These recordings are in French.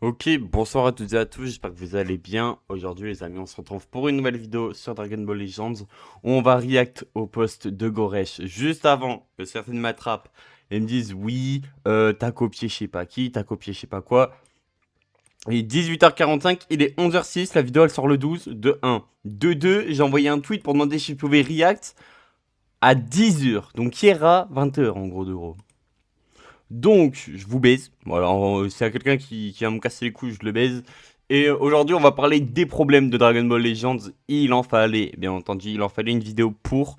Ok, bonsoir à toutes et à tous, j'espère que vous allez bien. Aujourd'hui les amis, on se retrouve pour une nouvelle vidéo sur Dragon Ball Legends où on va react au post de Goresh juste avant que certaines m'attrapent et me disent oui, t'as copié je sais pas qui, t'as copié je sais pas quoi. Il est 18h45, il est 11h06, la vidéo elle sort le 12 de 1. De 2, j'ai envoyé un tweet pour demander si je pouvais react à 10h, donc hier à 20h en gros de gros. Donc, je vous baise. Voilà, s'il y a quelqu'un qui va me casser les couilles, je le baise. Et aujourd'hui, on va parler des problèmes de Dragon Ball Legends. Il en fallait, bien entendu, il en fallait une vidéo pour.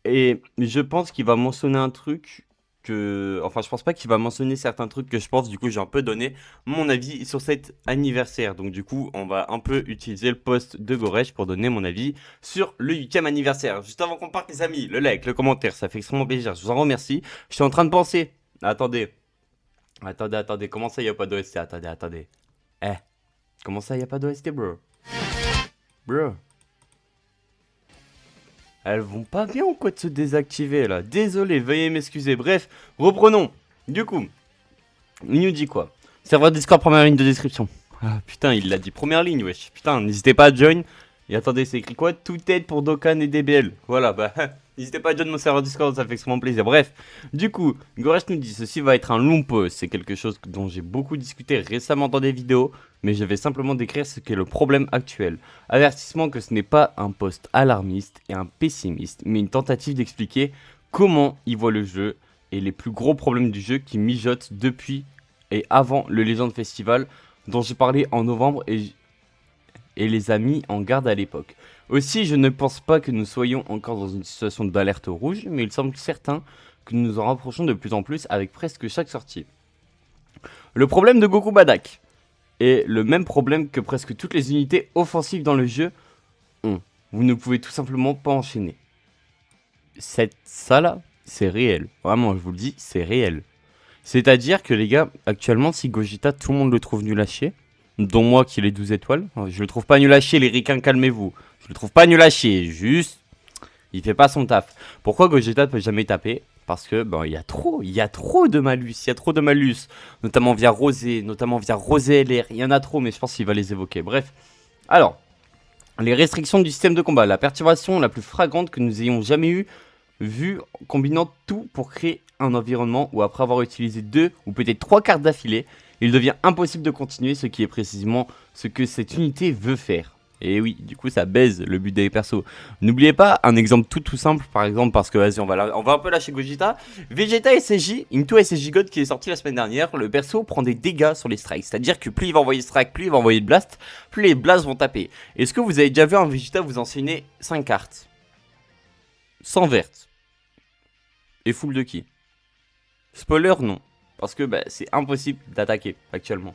Et je pense qu'il va mentionner un truc que... Enfin, je pense pas qu'il va mentionner certains trucs que je pense. Du coup, j'ai un peu donné mon avis sur cet anniversaire. Donc, du coup, on va un peu utiliser le post de Goresh pour donner mon avis sur le 8e anniversaire. Juste avant qu'on parte, les amis, le like, le commentaire, ça fait extrêmement plaisir. Je vous en remercie. Je suis en train de penser. Attendez. Attendez, comment ça y a pas d'OST? Attendez. Eh, comment ça y a pas d'OST, bro? Bro, elles vont pas bien ou quoi de se désactiver là? Désolé, veuillez m'excuser. Bref, reprenons. Du coup, il nous dit quoi? Serveur Discord, première ligne de description. Ah putain, il l'a dit première ligne, wesh. Putain, n'hésitez pas à join. Et attendez, c'est écrit quoi? Toute aide pour Dokkan et DBL. Voilà, bah, n'hésitez pas à join mon serveur Discord, ça fait extrêmement plaisir. Bref, du coup, Goresh nous dit ceci va être un long post. C'est quelque chose dont j'ai beaucoup discuté récemment dans des vidéos, mais je vais simplement décrire ce qu'est le problème actuel. Avertissement que ce n'est pas un post alarmiste et un pessimiste, mais une tentative d'expliquer comment il voit le jeu et les plus gros problèmes du jeu qui mijotent depuis et avant le Legend Festival dont j'ai parlé en novembre et les a mis en garde à l'époque. Aussi, je ne pense pas que nous soyons encore dans une situation d'alerte rouge, mais il semble certain que nous nous en rapprochons de plus en plus avec presque chaque sortie. Le problème de Goku Badak est le même problème que presque toutes les unités offensives dans le jeu ont. Vous ne pouvez tout simplement pas enchaîner. Ça là, c'est réel. Vraiment, je vous le dis, c'est réel. C'est-à-dire que les gars, actuellement, si Gogeta, tout le monde le trouve nul à chier, dont moi qui ai les 12 étoiles, je le trouve pas nul à chier, les ricains, calmez-vous. Je le trouve pas nul à chier, juste, il fait pas son taf. Pourquoi Gogeta ne peut jamais taper? Parce que, il y a trop de malus, notamment via Rosé LR, il y en a trop, mais je pense qu'il va les évoquer. Bref, alors, les restrictions du système de combat, la perturbation la plus flagrante que nous ayons jamais eue, vu combinant tout pour créer un environnement où après avoir utilisé 2 ou peut-être 3 cartes d'affilée, il devient impossible de continuer, ce qui est précisément ce que cette unité veut faire. Et oui, du coup ça baise le but des persos. N'oubliez pas un exemple tout simple, par exemple, parce que vas-y, on va un peu lâcher Gogeta. Vegeta SSJ, Into SSJ God qui est sorti la semaine dernière, le perso prend des dégâts sur les strikes. C'est-à-dire que plus il va envoyer de strike, plus il va envoyer de blast, plus les blasts vont taper. Est-ce que vous avez déjà vu un Vegeta vous enchaîner 5 cartes sans verte et full de qui? Spoiler, non. Parce que c'est impossible d'attaquer actuellement.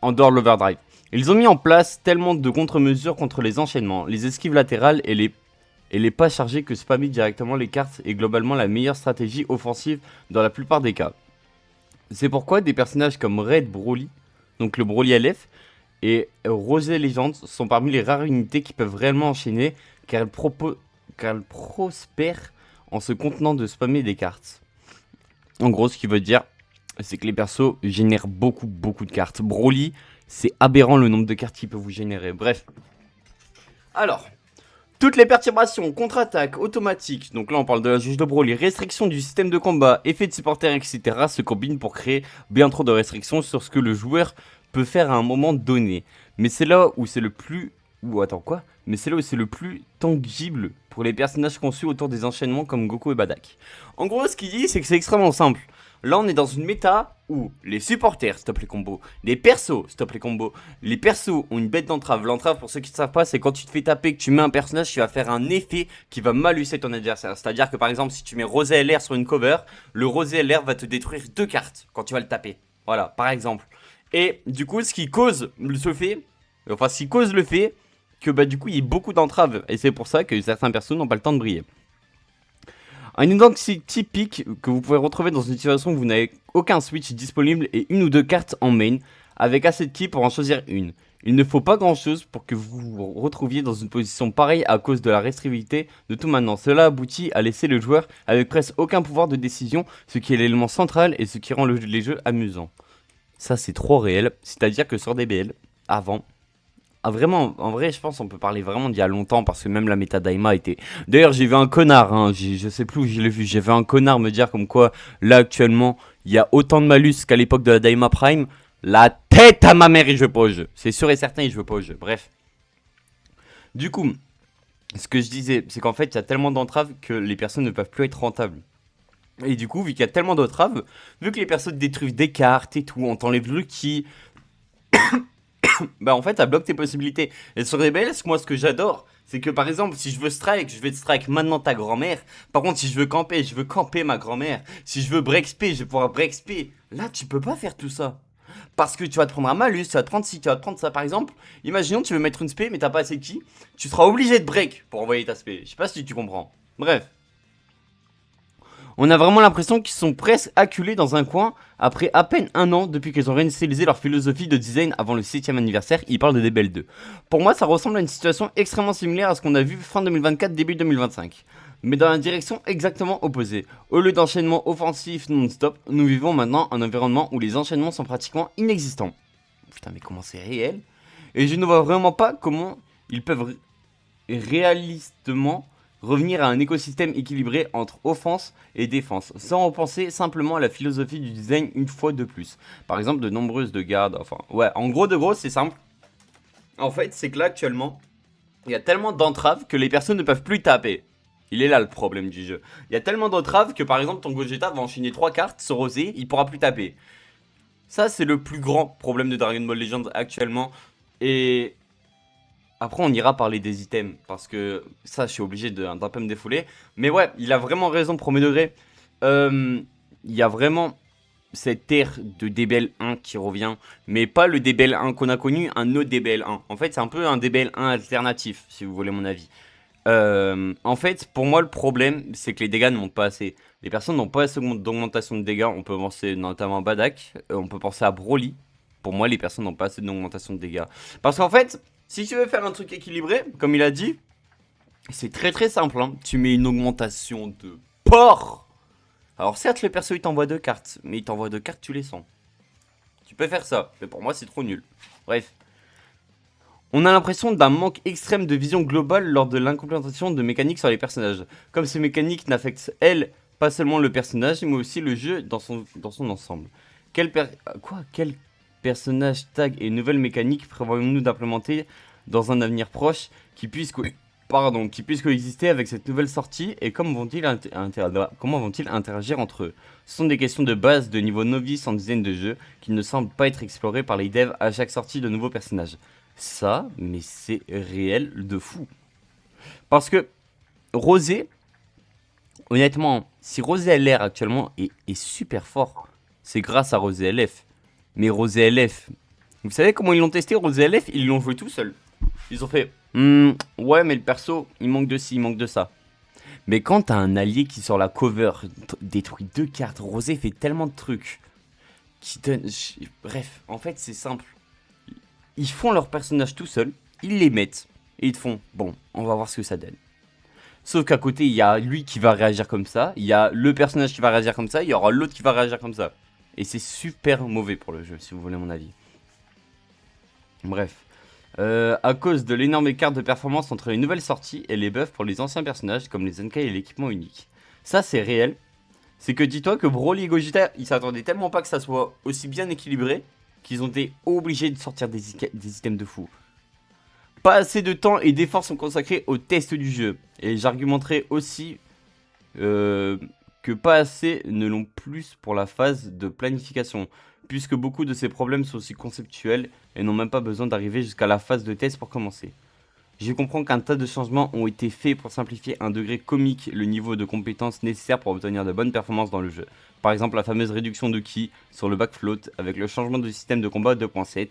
En dehors de l'overdrive. Ils ont mis en place tellement de contre-mesures contre les enchaînements, les esquives latérales et les pas chargés que spammer directement les cartes est globalement la meilleure stratégie offensive dans la plupart des cas. C'est pourquoi des personnages comme Red Broly, donc le Broly LF, et Rosé Legends sont parmi les rares unités qui peuvent réellement enchaîner car elles prospèrent en se contenant de spammer des cartes. En gros, ce qui veut dire, c'est que les persos génèrent beaucoup de cartes. Broly, c'est aberrant le nombre de cartes qu'il peut vous générer. Bref. Alors, toutes les perturbations, contre-attaques, automatiques, donc là on parle de la juge de Broly, restrictions du système de combat, effets de supporter, etc. se combinent pour créer bien trop de restrictions sur ce que le joueur peut faire à un moment donné. Mais c'est là où c'est le plus... Ou attends quoi? Mais c'est là où c'est le plus tangible pour les personnages conçus autour des enchaînements comme Goku et Badak. En gros, ce qu'il dit, c'est que c'est extrêmement simple. Là, on est dans une méta où les supporters stoppent les combos, les persos stoppent les combos, les persos ont une bête d'entrave. L'entrave, pour ceux qui ne savent pas, c'est quand tu te fais taper, que tu mets un personnage qui va faire un effet qui va malucer ton adversaire. C'est-à-dire que par exemple, si tu mets Rosé LR sur une cover, le Rosé LR va te détruire 2 cartes quand tu vas le taper. Voilà, par exemple. Et du coup, ce qui cause le fait que du coup il y ait beaucoup d'entraves. Et c'est pour ça que certains persos n'ont pas le temps de briller. Un identity typique que vous pouvez retrouver dans une situation où vous n'avez aucun switch disponible et une ou deux cartes en main, avec assez de ki pour en choisir une. Il ne faut pas grand chose pour que vous vous retrouviez dans une position pareille à cause de la restrictivité de tout maintenant. Cela aboutit à laisser le joueur avec presque aucun pouvoir de décision, ce qui est l'élément central et ce qui rend les jeux amusants. Ça, c'est trop réel. C'est-à-dire que sur DBL, avant, ah, vraiment, en vrai, je pense on peut parler vraiment d'il y a longtemps parce que même la méta Daima était. D'ailleurs, j'ai vu un connard, hein, je sais plus où je l'ai vu. J'ai vu un connard me dire comme quoi, là actuellement, il y a autant de malus qu'à l'époque de la Daima Prime. La tête à ma mère, il joue pas au jeu. C'est sûr et certain, il joue pas au jeu. Bref. Du coup, ce que je disais, c'est qu'en fait, il y a tellement d'entraves que les personnes ne peuvent plus être rentables. Et du coup, vu qu'il y a tellement d'entraves, vu que les personnes détruisent des cartes et tout, on t'enlève le qui, bah en fait, ça bloque tes possibilités. Et sur Rebels, moi, ce que j'adore, c'est que par exemple, si je veux strike, je vais te strike maintenant ta grand-mère. Par contre, si je veux camper, je veux camper ma grand-mère. Si je veux break spé, je vais pouvoir break spé. Là, tu peux pas faire tout ça. Parce que tu vas te prendre un malus, tu vas te prendre ci, tu vas te prendre ça. Par exemple, imaginons tu veux mettre une spé, mais t'as pas assez qui. Tu seras obligé de break pour envoyer ta spé. Je sais pas si tu comprends. Bref. On a vraiment l'impression qu'ils sont presque acculés dans un coin après à peine un an depuis qu'ils ont réinitialisé leur philosophie de design avant le 7ème anniversaire. Ils parlent de DBL 2. Pour moi, ça ressemble à une situation extrêmement similaire à ce qu'on a vu fin 2024, début 2025. Mais dans la direction exactement opposée. Au lieu d'enchaînement offensif non-stop, nous vivons maintenant un environnement où les enchaînements sont pratiquement inexistants. Putain, mais comment c'est réel? Et je ne vois vraiment pas comment ils peuvent réalistement revenir à un écosystème équilibré entre offense et défense, sans repenser simplement à la philosophie du design une fois de plus. Par exemple, de nombreuses de gardes, enfin, ouais, en gros, c'est simple. En fait, c'est que là, actuellement, il y a tellement d'entraves que les personnes ne peuvent plus taper. Il est là le problème du jeu. Il y a tellement d'entraves que, par exemple, ton Gogeta va enchaîner 3 cartes, se roser, il pourra plus taper. Ça, c'est le plus grand problème de Dragon Ball Legends actuellement. Et après, on ira parler des items, parce que ça, je suis obligé d'un peu me défouler. Mais ouais, il a vraiment raison, premier degré. Il y a vraiment cette ère de DBL 1 qui revient, mais pas le DBL 1 qu'on a connu, un autre DBL 1. En fait, c'est un peu un DBL 1 alternatif, si vous voulez mon avis. En fait, pour moi, le problème, c'est que les dégâts ne montent pas assez. Les personnes n'ont pas assez d'augmentation de dégâts. On peut penser notamment à Badak, on peut penser à Broly. Pour moi, les personnes n'ont pas assez d'augmentation de dégâts. Parce qu'en fait, si tu veux faire un truc équilibré, comme il a dit, c'est très très simple. Hein. Tu mets une augmentation de porc. Alors certes, le perso il t'envoie 2 cartes, mais il t'envoie 2 cartes, tu les sens. Tu peux faire ça, mais pour moi c'est trop nul. Bref. On a l'impression d'un manque extrême de vision globale lors de l'implémentation de mécaniques sur les personnages. Comme ces mécaniques n'affectent, elles, pas seulement le personnage, mais aussi le jeu dans son ensemble. Quel personnage, tag et nouvelles mécaniques prévoyons-nous d'implémenter dans un avenir proche qui puisse coexister avec cette nouvelle sortie et comment vont-ils interagir entre eux? Ce sont des questions de base de niveau novice en dizaines de jeux qui ne semblent pas être explorées par les devs à chaque sortie de nouveaux personnages. Ça, mais c'est réel de fou. Parce que Rosé, honnêtement, si Rosé LR actuellement est super fort, c'est grâce à Rosé LF. Mais Rosé LF, vous savez comment ils l'ont testé Rosé LF? Ils l'ont joué tout seul. Ils ont fait, ouais mais le perso, il manque de ci, il manque de ça. Mais quand t'as un allié qui sur la cover détruit 2 cartes, Rosé fait tellement de trucs qui donne... Bref, en fait c'est simple. Ils font leur personnage tout seul, ils les mettent, et ils te font, bon, on va voir ce que ça donne. Sauf qu'à côté, il y a lui qui va réagir comme ça, il y a le personnage qui va réagir comme ça, il y aura l'autre qui va réagir comme ça. Et c'est super mauvais pour le jeu, si vous voulez mon avis. Bref. À cause de l'énorme écart de performance entre les nouvelles sorties et les buffs pour les anciens personnages, comme les NK et l'équipement unique. Ça, c'est réel. C'est que dis-toi que Broly et Gogeta, ils s'attendaient tellement pas que ça soit aussi bien équilibré, qu'ils ont été obligés de sortir des items de fou. Pas assez de temps et d'efforts sont consacrés au test du jeu. Et j'argumenterai aussi que pas assez ne l'ont plus pour la phase de planification, puisque beaucoup de ces problèmes sont aussi conceptuels et n'ont même pas besoin d'arriver jusqu'à la phase de test pour commencer. Je comprends qu'un tas de changements ont été faits pour simplifier un degré comique le niveau de compétences nécessaire pour obtenir de bonnes performances dans le jeu. Par exemple la fameuse réduction de ki sur le backfloat avec le changement de système de combat 2.7.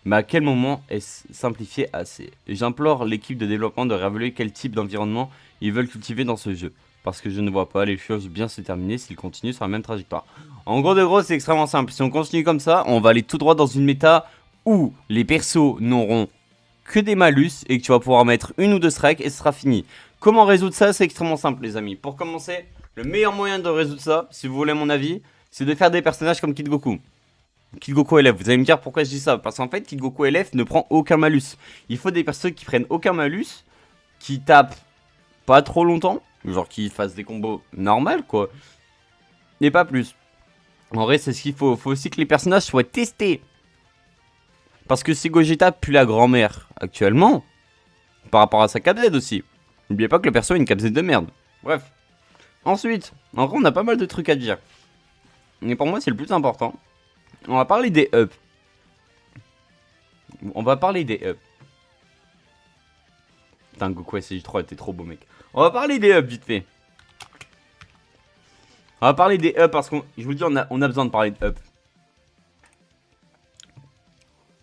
Mais à quel moment est-ce simplifié assez? J'implore l'équipe de développement de révéler quel type d'environnement ils veulent cultiver dans ce jeu. Parce que je ne vois pas les choses bien se terminer s'ils continuent sur la même trajectoire. En gros, c'est extrêmement simple. Si on continue comme ça, on va aller tout droit dans une méta où les persos n'auront que des malus et que tu vas pouvoir mettre une ou deux strikes et ce sera fini. Comment résoudre ça? C'est extrêmement simple les amis. Pour commencer, le meilleur moyen de résoudre ça, si vous voulez mon avis, c'est de faire des personnages comme Kid Goku. Kid Goku LF. Vous allez me dire pourquoi je dis ça. Parce qu'en fait, Kid Goku LF ne prend aucun malus. Il faut des personnes qui prennent aucun malus, qui tapent pas trop longtemps, genre qui fassent des combos normales, quoi. Et pas plus. En vrai, c'est ce qu'il faut. Faut aussi que les personnages soient testés. Parce que si Gogeta pue la grand-mère actuellement, par rapport à sa cap Z aussi. N'oubliez pas que le perso a une cap Z de merde. Bref. Ensuite, en vrai, on a pas mal de trucs à dire. Mais pour moi, c'est le plus important. On va parler des ups. Putain, Goku SJ3 était trop beau, mec. On va parler des ups, vite fait. On va parler des ups parce qu'on, je vous le dis, on a besoin de parler de ups.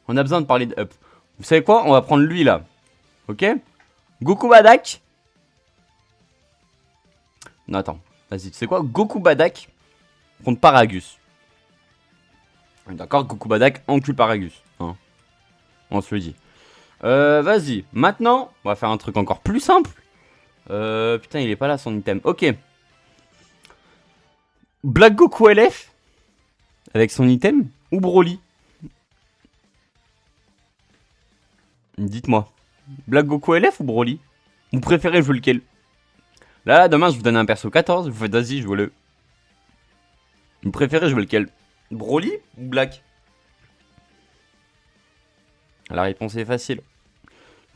On a besoin de parler de up. Vous savez quoi? On va prendre lui là. Ok? Goku Badak. Non, attends. Vas-y, tu sais quoi? Goku Badak contre Paragus. D'accord? Goku Badak encule Paragus. Hein. On se le dit. Vas-y. Maintenant, on va faire un truc encore plus simple. Putain, il est pas là son item. Ok. Black Goku LF avec son item ou Broly? Dites-moi. Black Goku LF ou Broly? Vous préférez jouer lequel? Là, demain, je vous donne un perso 14. Vous faites, vas-y, jouez-le. Vous préférez jouer lequel? Broly ou Black? La réponse est facile.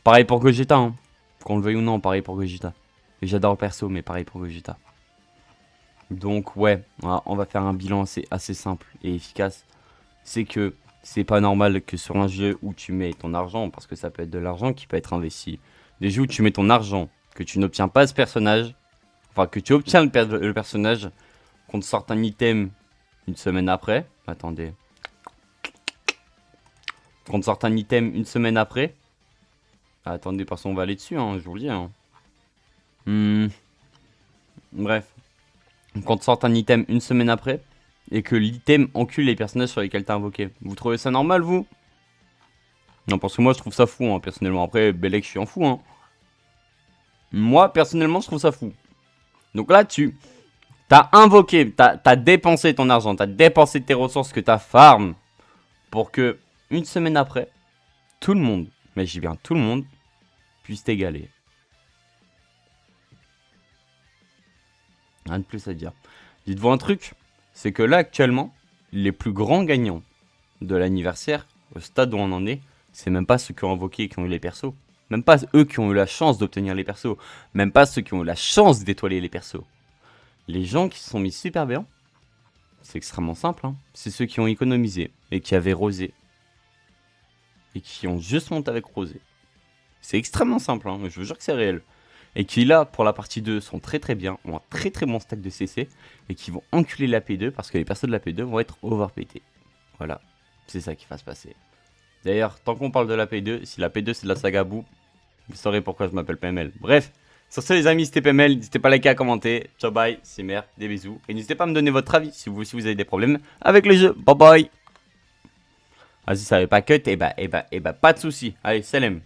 Pareil pour Gogeta, hein. Qu'on le veuille ou non, pareil pour Gogeta. J'adore le perso, mais pareil pour Gogeta. Donc, ouais, on va faire un bilan assez simple et efficace. C'est que c'est pas normal que sur un jeu où tu mets ton argent, parce que ça peut être de l'argent qui peut être investi, des jeux où tu mets ton argent, que tu n'obtiens pas ce personnage, enfin que tu obtiens le personnage, qu'on te sorte un item une semaine après. Attendez. Qu'on te sorte un item une semaine après. Ah, attendez, parce qu'on va aller dessus, hein, je vous le dis. Hein. Bref. Qu'on te sorte un item une semaine après. Et que l'item encule les personnages sur lesquels t'as invoqué. Vous trouvez ça normal, vous? Non, parce que moi, je trouve ça fou, hein, personnellement. Après, Belek, je suis en fou, hein. Moi, personnellement, je trouve ça fou. Donc là, t'as invoqué, t'as dépensé ton argent, t'as dépensé tes ressources que t'as farm pour que, une semaine après, tout le monde, mais j'y viens, tout le monde, puisse t'égaler. Rien de plus à dire. Dites-vous un truc, c'est que là, actuellement, les plus grands gagnants de l'anniversaire, au stade où on en est, c'est même pas ceux qui ont invoqué et qui ont eu les persos. Même pas eux qui ont eu la chance d'obtenir les persos. Même pas ceux qui ont eu la chance d'étoiler les persos. Les gens qui se sont mis super bien, c'est extrêmement simple. Hein. C'est ceux qui ont économisé et qui avaient Rosé. Et qui ont juste monté avec Rosé. C'est extrêmement simple, hein. Je vous jure que c'est réel. Et qui là, pour la partie 2, sont très très bien, ont un très très bon stack de CC. Et qui vont enculer la P2 parce que les persos de la P2 vont être overpétés. Voilà, c'est ça qui va se passer. D'ailleurs, tant qu'on parle de la P2, si la P2 c'est de la saga Boo, vous saurez pourquoi je m'appelle PML. Bref, sur ce les amis, c'était PML, n'hésitez pas à liker, à commenter. Ciao, bye, c'est merde, des bisous. Et n'hésitez pas à me donner votre avis si vous aussi vous avez des problèmes avec le jeu. Bye bye. Ah si ça avait pas cut, et bah pas de soucis. Allez, salam.